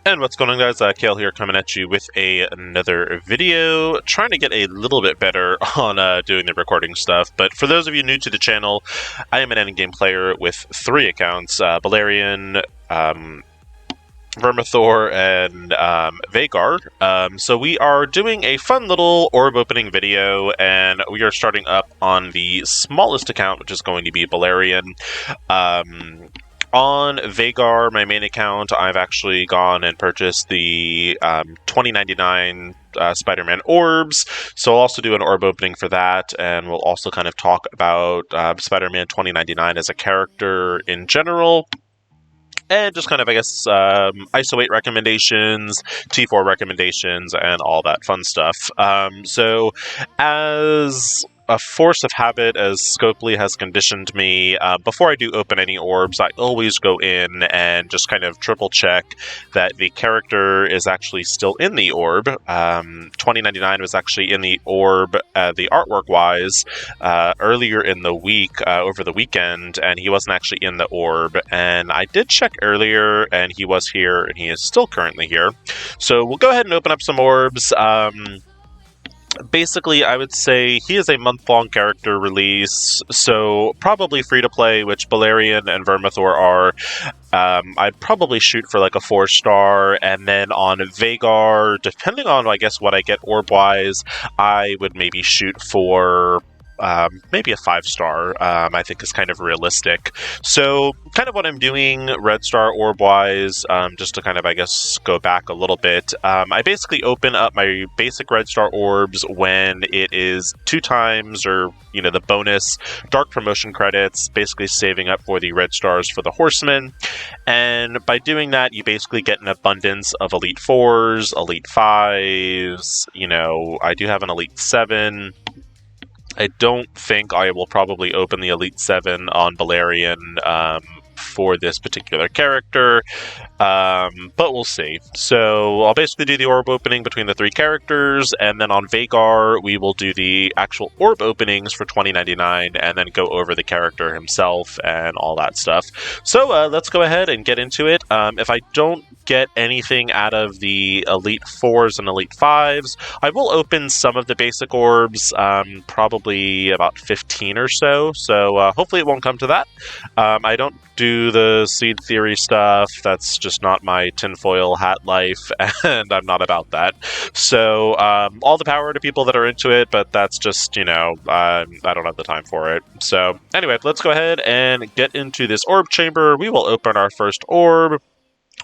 And what's going on, guys? Kale here, coming at you with another video, trying to get a little bit better on doing the recording stuff. But for those of you new to the channel, I am an endgame player with 3 accounts, Balerion, Vermithor, and Vagar. So we are doing a fun little orb opening video, and we are starting up on the smallest account, which is going to be Balerion. On Vagar, my main account, I've actually gone and purchased the 2099 Spiderman orbs, so I'll also do an orb opening for that, and we'll also kind of talk about Spiderman 2099 as a character in general, and just kind of, I guess, iso8 recommendations, T4 recommendations, and all that fun stuff. So, as a force of habit, as Scopely has conditioned me, before I do open any orbs, I always go in and just kind of triple check that the character is actually still in the orb. 2099 was actually in the orb, the artwork-wise, earlier in the week, over the weekend, and he wasn't actually in the orb. And I did check earlier, and he was here, and he is still currently here. So we'll go ahead and open up some orbs. Basically, I would say he is a month-long character release, so probably free-to-play, which Balerion and Vermithor are. I'd probably shoot for like a 4-star, and then on Vagar, depending on, I guess, what I get orb-wise, I would maybe shoot for maybe a 5-star, I think is kind of realistic. So kind of what I'm doing red star orb wise, just to kind of, I guess, go back a little bit. I basically open up my basic red star orbs when it is 2 times, or, you know, the bonus dark promotion credits, basically saving up for the red stars for the horsemen. And by doing that, you basically get an abundance of elite 4s, elite 5s, you know, I do have an elite 7. I don't think I will probably open the Elite 7 on Balerion for this particular character, but we'll see. So I'll basically do the orb opening between the 3 characters, and then on Vagar, we will do the actual orb openings for 2099, and then go over the character himself and all that stuff. So let's go ahead and get into it. If I don't get anything out of the Elite 4s and Elite 5s, I will open some of the basic orbs, probably about 15 or so, hopefully it won't come to that. I don't do the seed theory stuff, that's just not my tinfoil hat life, and I'm not about that. So, all the power to people that are into it, but that's just, you know, I don't have the time for it. So, anyway, let's go ahead and get into this orb chamber. We will open our first orb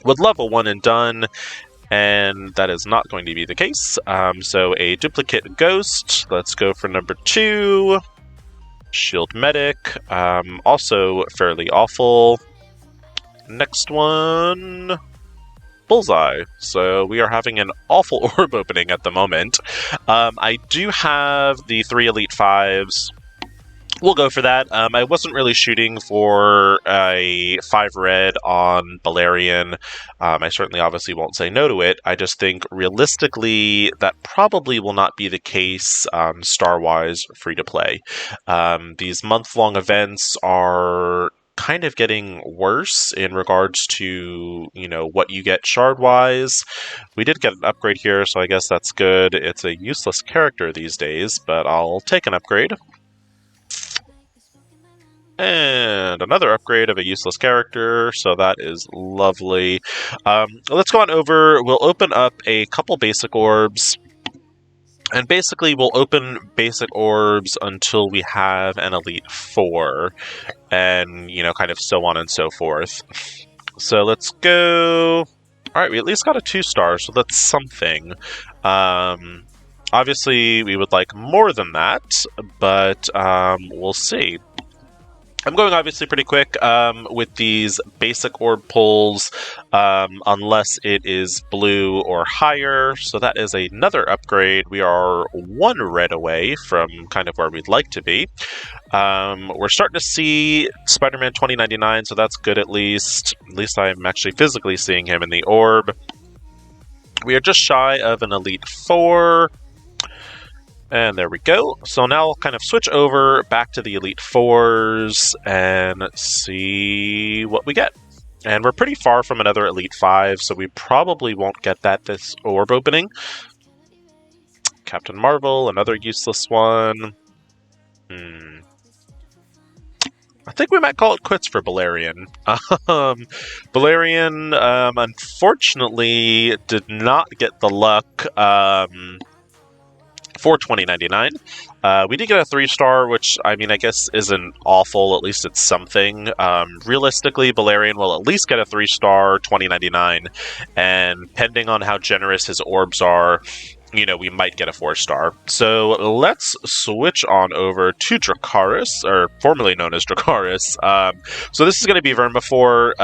with level 1 and done, and that is not going to be the case. So a duplicate ghost, let's go for number 2. Shield medic, also fairly awful. Next one, bullseye. So we are having an awful orb opening at the moment. I do have the 3 elite 5s. We'll go for that. I wasn't really shooting for a 5 red on Balerion. I certainly obviously won't say no to it. I just think realistically that probably will not be the case star-wise free-to-play. These month-long events are kind of getting worse in regards to, you know, what you get shard-wise. We did get an upgrade here, so I guess that's good. It's a useless character these days, but I'll take an upgrade. And another upgrade of a useless character, so that is lovely. Let's go on over. We'll open up a couple basic orbs. And basically, we'll open basic orbs until we have an Elite 4. And, you know, kind of so on and so forth. So let's go. Alright, we at least got a 2-star, so that's something. Obviously, we would like more than that, but we'll see. I'm going obviously pretty quick with these basic orb pulls, unless it is blue or higher, so that is another upgrade. We are 1 red away from kind of where we'd like to be. We're starting to see Spiderman 2099, so that's good at least. At least I'm actually physically seeing him in the orb. We are just shy of an Elite 4. And there we go. So now I'll kind of switch over back to the Elite 4s and see what we get. And we're pretty far from another Elite 5, so we probably won't get that this orb opening. Captain Marvel, another useless one. I think we might call it quits for Balerion. Balerion, unfortunately, did not get the luck for 2099. We did get a 3-star, which, I mean, I guess isn't awful. At least it's something. Realistically, Balerion will at least get a 3-star 2099, and depending on how generous his orbs are, you know, we might get a 4-star. So let's switch on over to Dracarys, or formerly known as Dracarys. So this is going to be Vermithor.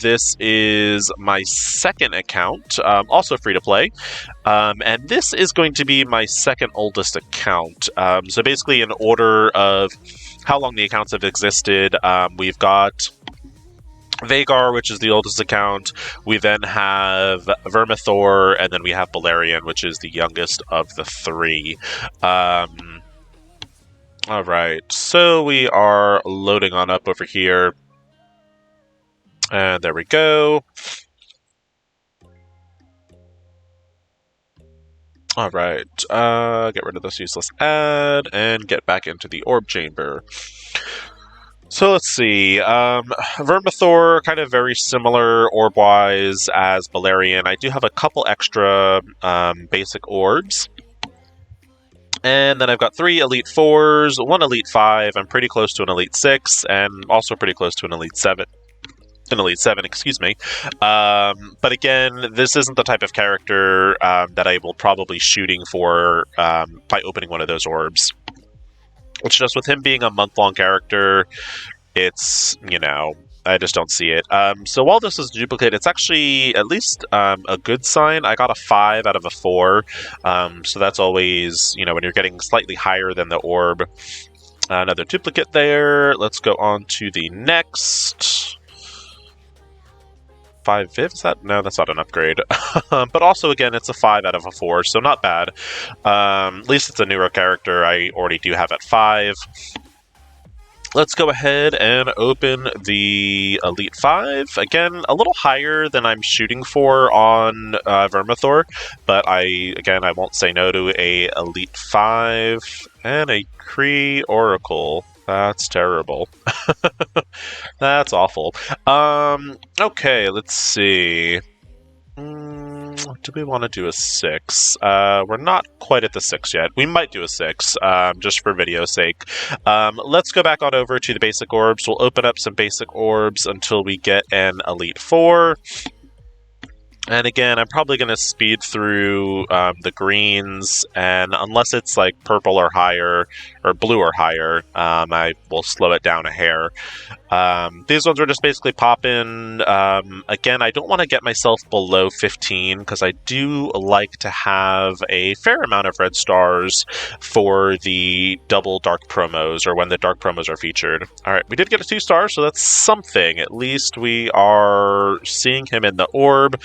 This is my second account, also free to play. And this is going to be my second oldest account. So basically, in order of how long the accounts have existed, we've got Vhagar, which is the oldest account. We then have Vermithor, and then we have Balerion, which is the youngest of the 3. Alright, so we are loading on up over here. And there we go. Alright, get rid of this useless ad, and get back into the orb chamber. So let's see, Vermithor, kind of very similar orb-wise as Balerion. I do have a couple extra basic orbs. And then I've got 3 Elite 4s, 1 Elite 5, I'm pretty close to an Elite 6, and also pretty close to an Elite 7. An Elite 7, excuse me. But again, this isn't the type of character that I will probably shooting for by opening one of those orbs. It's just with him being a month-long character, it's, you know, I just don't see it. So while this is duplicate, it's actually at least a good sign. I got a 5 out of a 4. So that's always, you know, when you're getting slightly higher than the orb. Another duplicate there. Let's go on to the next. 5 Viv, is that? No, that's not an upgrade. But also, again, it's a 5 out of a 4, so not bad. At least it's a newer character I already do have at 5. Let's go ahead and open the Elite 5. Again, a little higher than I'm shooting for on Vermithor, but I won't say no to a Elite 5 and a Kree Oracle. That's terrible. That's awful. Okay, let's see. Do we want to do a 6? We're not quite at the 6 yet. We might do a 6, just for video's sake. Let's go back on over to the basic orbs. We'll open up some basic orbs until we get an Elite 4. And again, I'm probably going to speed through the greens, and unless it's like purple or higher, or blue or higher, I will slow it down a hair. These ones are just basically popping. Again, I don't want to get myself below 15, because I do like to have a fair amount of red stars for the double dark promos, or when the dark promos are featured. Alright, we did get a 2-star, so that's something. At least we are seeing him in the orb.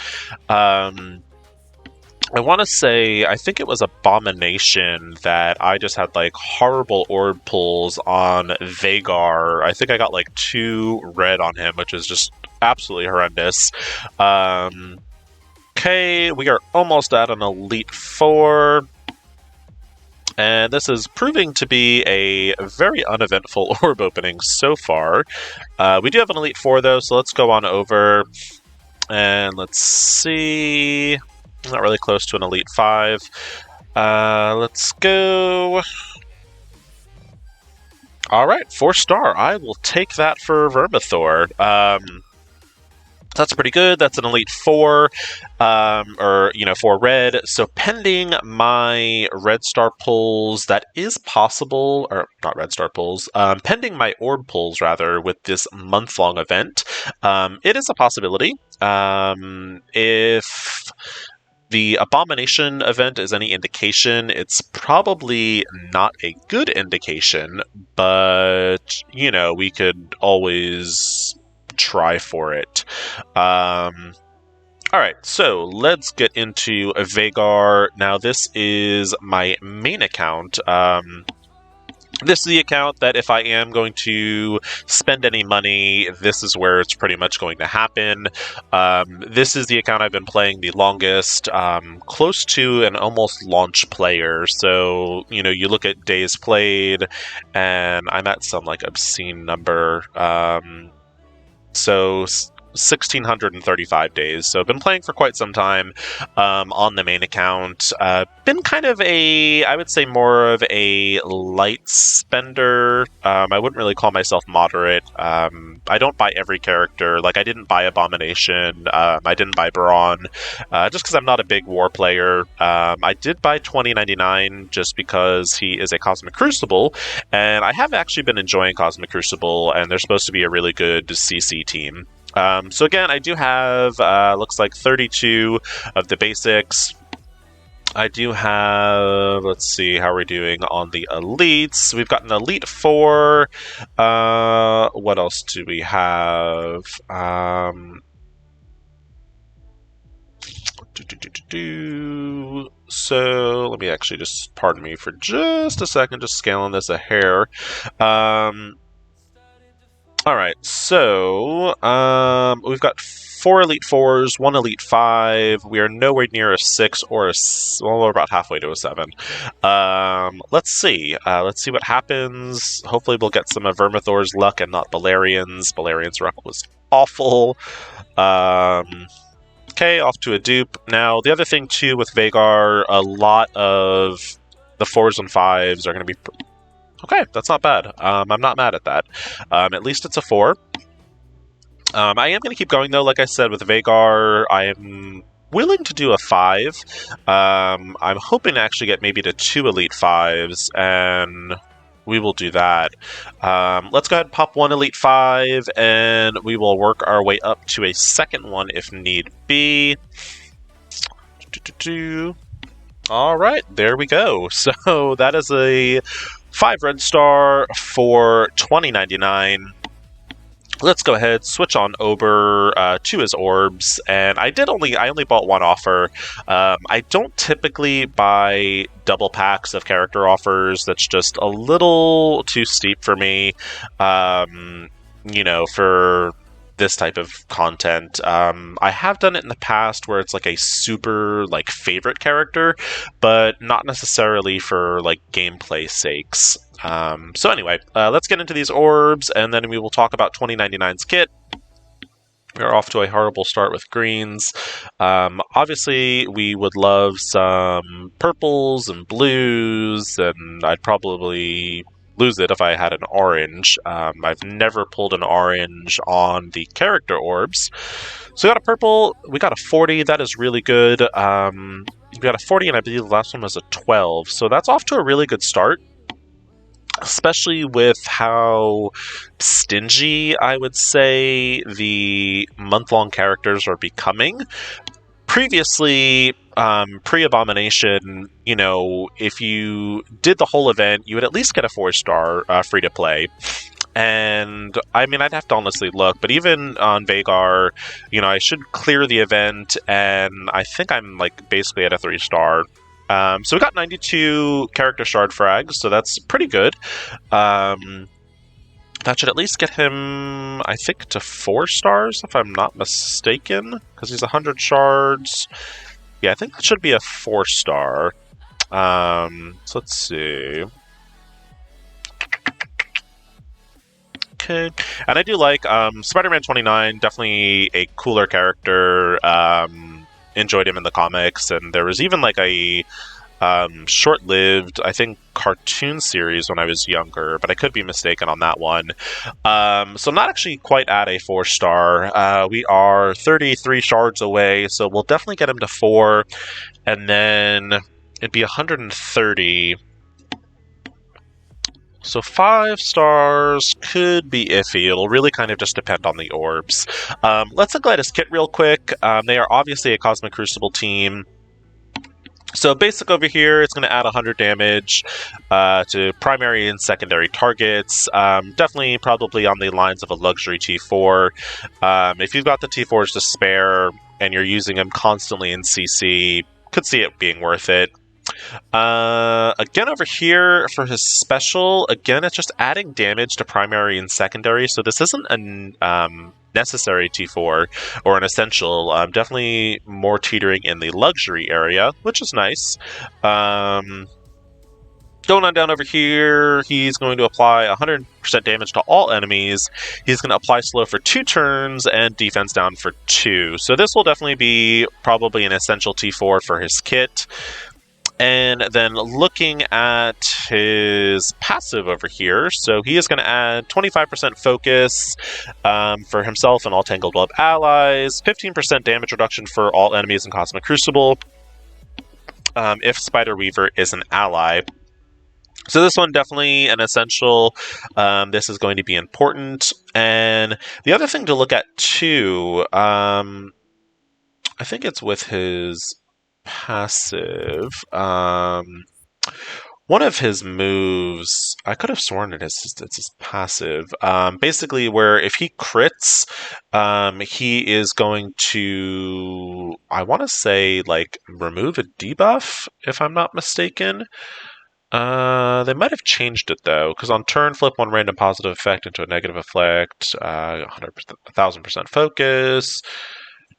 I want to say, I think it was Abomination that I just had, like, horrible orb pulls on Vhagar. I think I got, like, 2 red on him, which is just absolutely horrendous. Okay, we are almost at an Elite 4. And this is proving to be a very uneventful orb opening so far. We do have an Elite 4, though, so let's go on over. And let's see. Not really close to an Elite 5. Let's go. Alright, 4-star. I will take that for Vermithor. That's pretty good. That's an Elite 4, or, 4 red. So pending my red star pulls, that is possible, or not red star pulls, pending my orb pulls, rather, with this month-long event, it is a possibility. If the Abomination event is any indication, it's probably not a good indication, but, we could always try for it. Alright, so let's get into Vhagar. Now, this is my main account. This is the account that if I am going to spend any money, this is where it's pretty much going to happen. This is the account I've been playing the longest, close to an almost launch player. So, you look at days played, and I'm at some like obscene number. So 1,635 days. So I've been playing for quite some time on the main account. Been kind of I would say more of a light spender. I wouldn't really call myself moderate. I don't buy every character. Like, I didn't buy Abomination. I didn't buy Brawn, just because I'm not a big war player. I did buy 2099 just because he is a Cosmic Crucible, and I have actually been enjoying Cosmic Crucible, and they're supposed to be a really good CC team. So again, I do have, looks like 32 of the basics. I do have, let's see, how are we doing on the elites? We've got an elite 4. What else do we have? So let me actually just, pardon me for just a second, just scaling this a hair. Alright, so we've got 4 Elite 4s, 1 Elite 5. We are nowhere near a 6 or well, we're about halfway to a 7. Let's see. Let's see what happens. Hopefully we'll get some of Vermithor's luck and not Balerian's. Balerian's luck was awful. Okay, off to a dupe. Now, the other thing, too, with Vhagar, a lot of the 4s and 5s are going to be... Okay, that's not bad. I'm not mad at that. At least it's a 4. I am going to keep going, though. Like I said, with Vhagar, I am willing to do a 5. I'm hoping to actually get maybe to 2 Elite 5s, and we will do that. Let's go ahead and pop 1 Elite 5, and we will work our way up to a second one if need be. Alright, there we go. So that is a 5 red star for 20.99. Let's go ahead, switch on over to his orbs, and I only bought 1 offer. I don't typically buy double packs of character offers. That's just a little too steep for me, for this type of content. I have done it in the past where it's like a super favorite character, but not necessarily for gameplay sakes. So anyway, let's get into these orbs, and then we will talk about 2099's kit. We're off to a horrible start with greens. Obviously, we would love some purples and blues, and I'd probably lose it if I had an orange. I've never pulled an orange on the character orbs. So we got a purple, we got a 40, that is really good. We got a 40, and I believe the last one was a 12, so that's off to a really good start. Especially with how stingy, I would say, the month-long characters are becoming. Previously, pre-Abomination, if you did the whole event, you would at least get a 4-star free-to-play. And, I mean, I'd have to honestly look, but even on Vhagar, I should clear the event, and I think I'm, basically at a 3-star. So we got 92 character shard frags, so that's pretty good. That should at least get him, I think, to 4 stars, if I'm not mistaken, because he's 100 shards. Yeah, I think that should be a 4-star. So let's see. Okay, and I do like Spiderman 29, definitely a cooler character. Enjoyed him in the comics, and there was even a short-lived, I think, cartoon series when I was younger, but I could be mistaken on that one. So I'm not actually quite at a 4-star. We are 33 shards away, so we'll definitely get him to 4, and then it'd be 130. So 5 stars could be iffy. It'll really kind of just depend on the orbs. Let's look at his kit real quick. They are obviously a Cosmic Crucible team. So basic over here, it's going to add 100 damage to primary and secondary targets. Definitely probably on the lines of a luxury T4. If you've got the T4s to spare and you're using them constantly in CC, could see it being worth it. Again, over here for his special, again, it's just adding damage to primary and secondary, so this isn't a necessary T4 or an essential. Definitely more teetering in the luxury area, which is nice. Going on down over here, he's going to apply 100% damage to all enemies. He's going to apply slow for 2 turns and defense down for 2. So this will definitely be probably an essential T4 for his kit. And then looking at his passive over here, so he is going to add 25% focus for himself and all Tangled Web allies, 15% damage reduction for all enemies in Cosmic Crucible if Spider Weaver is an ally. So this one definitely an essential. This is going to be important. And the other thing to look at too, I think it's with his passive. One of his moves, I could have sworn it's his passive. Basically, where if he crits, he is going to, I want to say, like, remove a debuff, if I'm not mistaken. They might have changed it though, because on turn, flip one random positive effect into a negative effect. 1,000% focus.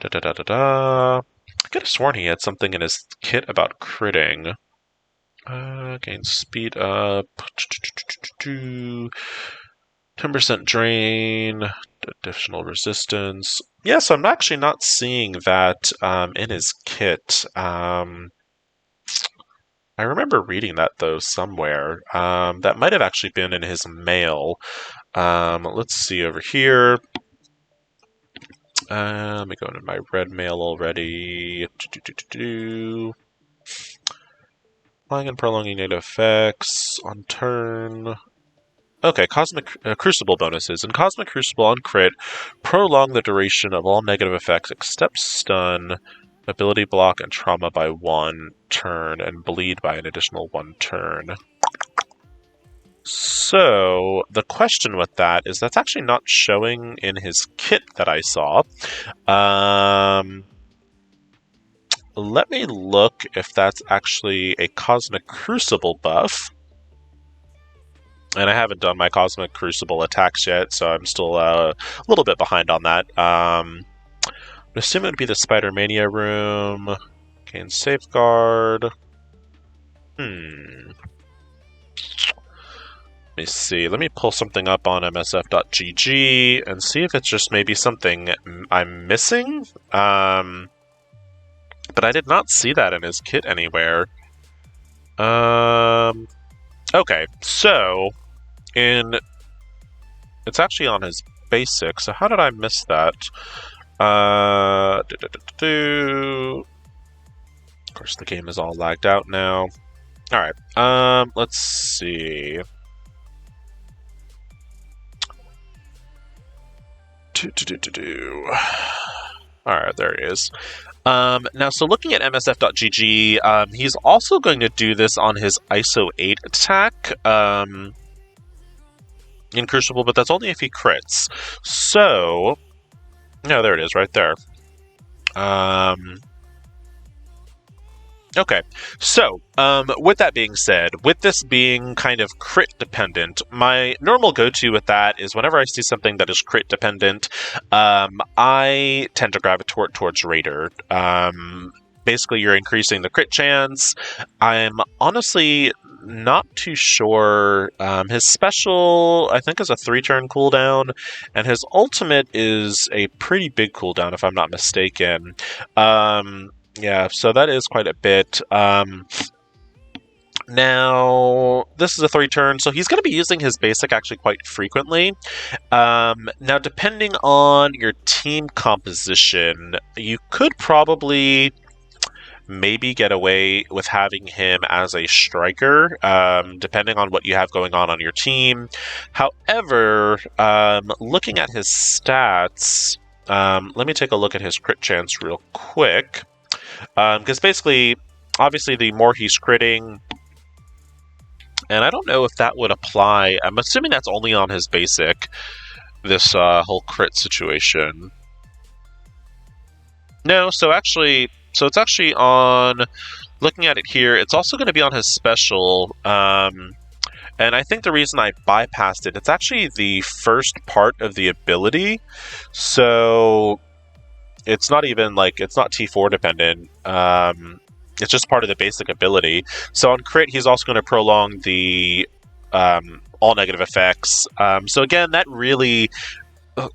Da da da da da. I could have sworn he had something in his kit about critting. Gain speed up. 10% drain. Additional resistance. Yeah, so I'm actually not seeing that in his kit. I remember reading that, though, somewhere. That might have actually been in his mail. Let's see over here. Let me go into my red mail already. Applying and prolonging negative effects on turn. Okay, Cosmic Crucible bonuses. In Cosmic Crucible on crit, prolong the duration of all negative effects except stun, ability block, and trauma by 1 turn, and bleed by an additional 1 turn. So, the question with that is that's actually not showing in his kit that I saw. Let me look if that's actually a Cosmic Crucible buff. And I haven't done my Cosmic Crucible attacks yet, so I'm still a little bit behind on that. I'm assuming it would be the Spider-Mania room. Gain Safeguard. Let me see. Let me pull something up on msf.gg and see if it's just maybe something I'm missing. But I did not see that in his kit anywhere. Okay, so it's actually on his basic. So how did I miss that? Of course, the game is all lagged out now. All right. Let's see. All right, there he is. Now, so looking at msf.gg, he's also going to do this on his iso8 attack in Crucible, but that's only if he crits. So, no, there it is, right there. Okay, so with that being said, with this being kind of crit dependent, my normal go-to with that is whenever I see something that is crit dependent, I tend to gravitate towards Raider. Basically, you're increasing the crit chance. I'm honestly not too sure. His special, I think, is a 3-turn cooldown, and his ultimate is a pretty big cooldown, if I'm not mistaken. Yeah, so that is quite a bit. Now, this is a 3-turn, so he's going to be using his basic actually quite frequently. Now, depending on your team composition, you could probably maybe get away with having him as a striker, depending on what you have going on your team. However, looking at his stats, let me take a look at his crit chance real quick. Because basically, obviously, the more he's critting, and I don't know if that would apply. I'm assuming that's only on his basic, this whole crit situation. No, so it's actually on looking at it here, it's also going to be on his special. And I think the reason I bypassed it, it's actually the first part of the ability. So it's not even like, it's not T4 dependent. It's just part of the basic ability. So on crit, he's also going to prolong the all negative effects. So again, that really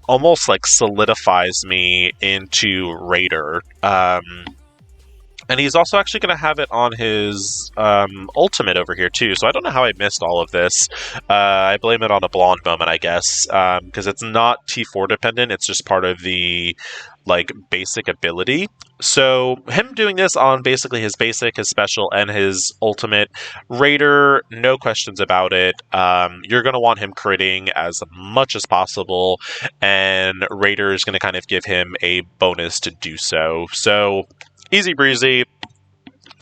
almost like solidifies me into Raider. And he's also actually going to have it on his ultimate over here, too. So I don't know how I missed all of this. I blame it on a blonde moment, I guess, because it's not T4 dependent. It's just part of the like basic ability. So him doing this on basically his basic, his special, and his ultimate, Raider, no questions about it. You're going to want him critting as much as possible, and Raider is going to kind of give him a bonus to do so. So easy breezy.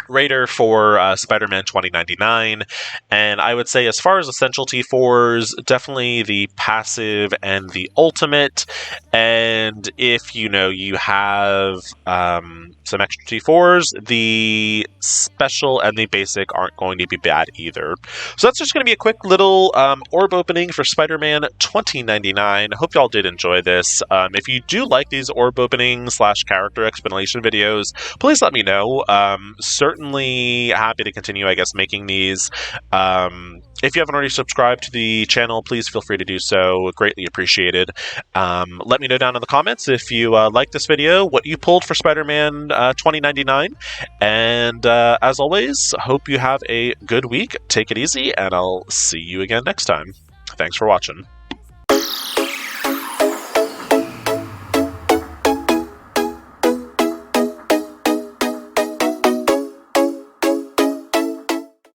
Raider for Spider-Man 2099, and I would say as far as essential T4s, definitely the passive and the ultimate, and if you have some extra T4s, the special and the basic aren't going to be bad either. So that's just going to be a quick little orb opening for Spider-Man 2099. Hope y'all did enjoy this. If you do like these orb opening / character explanation videos, please let me know. Certainly happy to continue, I guess, making these. If you haven't already subscribed to the channel, please feel free to do so. Greatly appreciated. Let me know down in the comments if you like this video, what you pulled for Spider-Man 2099. And as always, hope you have a good week. Take it easy, and I'll see you again next time. Thanks for watching.